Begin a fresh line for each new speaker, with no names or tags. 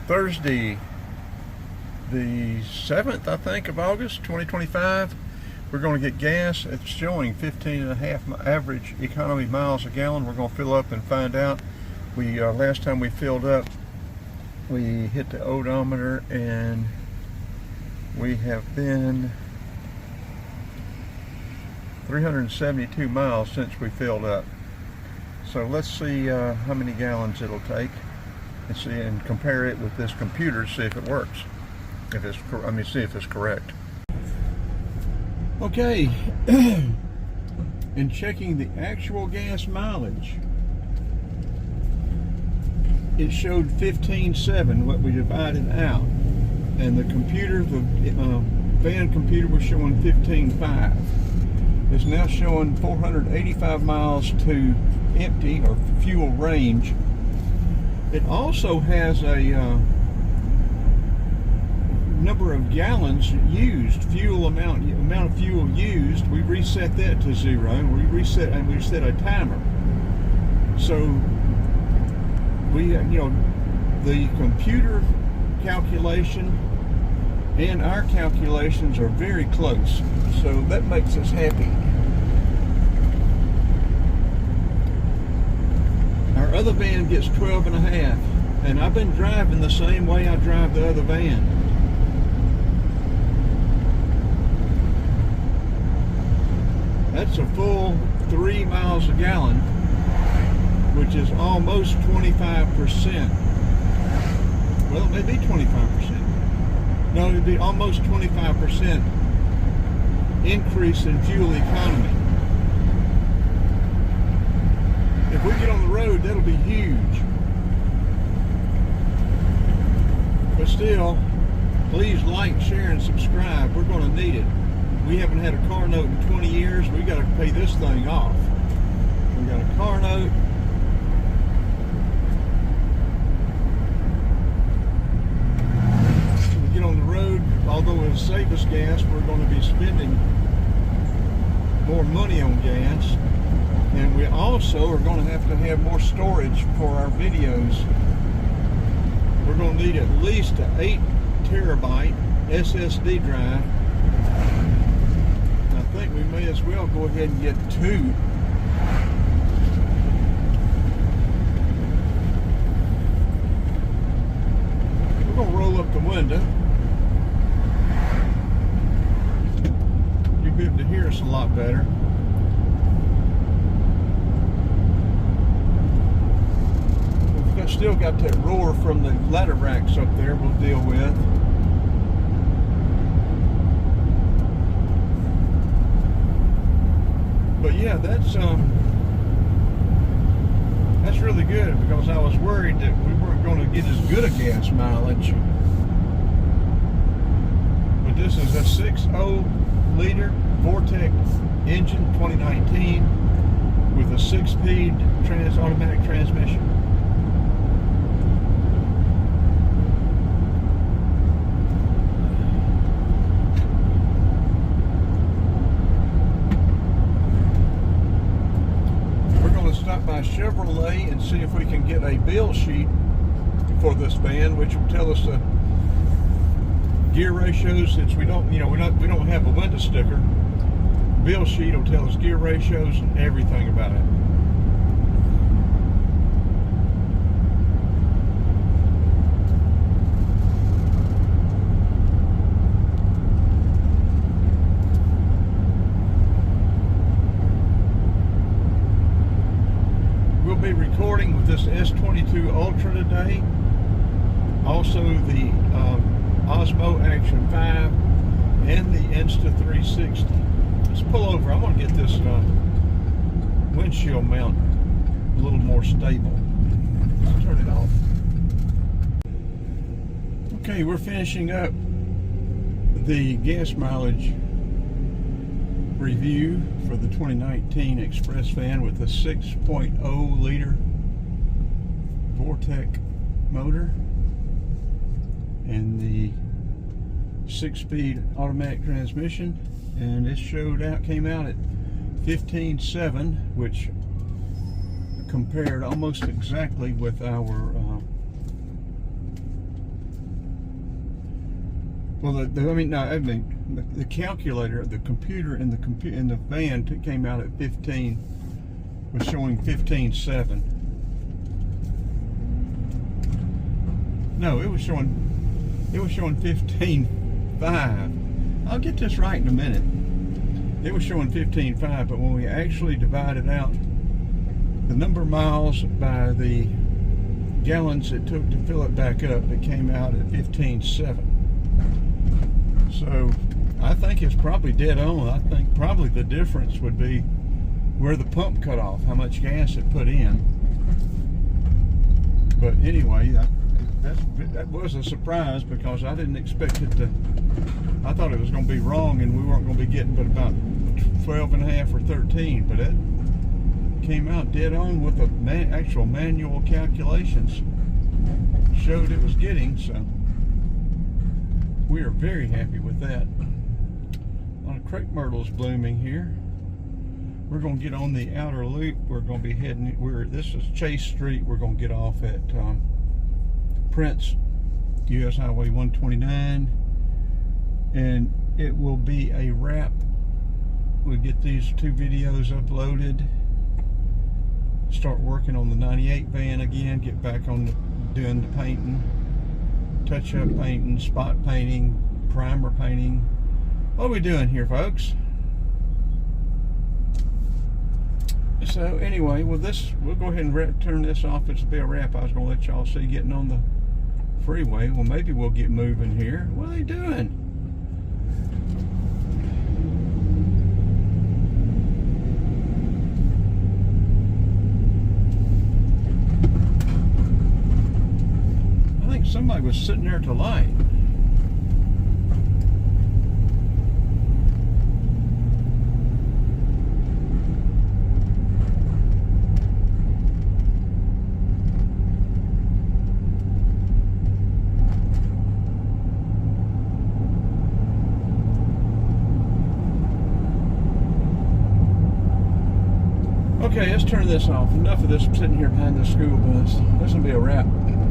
Thursday, the 7th, I think, of August 2025. We're going to get gas. It's showing 15.5 average economy miles a gallon. We're going to fill up and find out. We last time we filled up, we hit the odometer and we have been 372 miles since we filled up. So let's see how many gallons it'll take, and see and compare it with this computer, see if it works. If it's, see if it's correct. Okay, in checking the actual gas mileage, it showed 15.7, what we divided out, and the computer, the van computer, was showing 15.5. It's now showing 485 miles to empty or fuel range. It also has a number of gallons used, fuel amount of fuel used. We reset that to 0. We set a timer. So we, the computer calculation and our calculations are very close. So that makes us happy. Our other van gets 12.5, and I've been driving the same way I drive the other van. That's a full 3 miles a gallon, which is almost 25%. Well, maybe 25%. No, it'd be almost 25% increase in fuel economy. If we get on the road, that'll be huge. But still, please like, share, and subscribe. We're going to need it. We haven't had a car note in 20 years. We got to pay this thing off. We got a car note. When we get on the road, although it'll save us gas, we're going to be spending more money on gas. And we also are going to have more storage for our videos. We're going to need at least an 8 terabyte SSD drive. I think we may as well go ahead and get 2. We're going to roll up the window. You'll be able to hear us a lot better. We've still got that roar from the ladder racks up there we'll deal with. But yeah, that's really good, because I was worried that we weren't going to get as good a gas mileage. But this is a 6.0 liter Vortec engine, 2019, with a 6-speed automatic transmission. Stop by Chevrolet and see if we can get a bill sheet for this van, which will tell us the gear ratios. Since we don't have a window sticker, bill sheet will tell us gear ratios and everything about it. Be recording with this S22 Ultra today, also the Osmo Action 5 and the Insta360. Let's pull over. I want to get this windshield mount a little more stable. Let's turn it off. Okay, we're finishing up the gas mileage review for the 2019 Express van with a 6.0 liter Vortec motor and the 6-speed automatic transmission, and this came out at 15.7, which compared almost exactly with our Well, the calculator, the computer in the van came out at 15, was showing 15.7. No, it was showing 15.5. I'll get this right in a minute. It was showing 15.5, but when we actually divided out the number of miles by the gallons it took to fill it back up, it came out at 15.7. So I think it's probably dead on. I think probably the difference would be where the pump cut off, how much gas it put in. But anyway, that was a surprise, because I didn't expect it to. I thought it was going to be wrong and we weren't going to be getting but about 12.5 or 13, but it came out dead on with the actual manual calculations showed it was getting. So we are very happy with that. A lot of crepe myrtles blooming here. We're going to get on the outer loop. We're going to be heading. This is Chase Street. We're going to get off at Prince, US Highway 129, and it will be a wrap. We'll get these 2 videos uploaded. Start working on the 98 van again. Get back on doing the painting. Touch-up painting, spot painting, primer painting. What are we doing here, folks? So anyway, we'll go ahead and turn this off. It's a bit of wrap. I was going to let y'all see getting on the freeway. Well, maybe we'll get moving here. What are they doing? I think somebody was sitting there at the light. Okay, let's turn this off. Enough of this sitting here behind the school bus. This will be a wrap.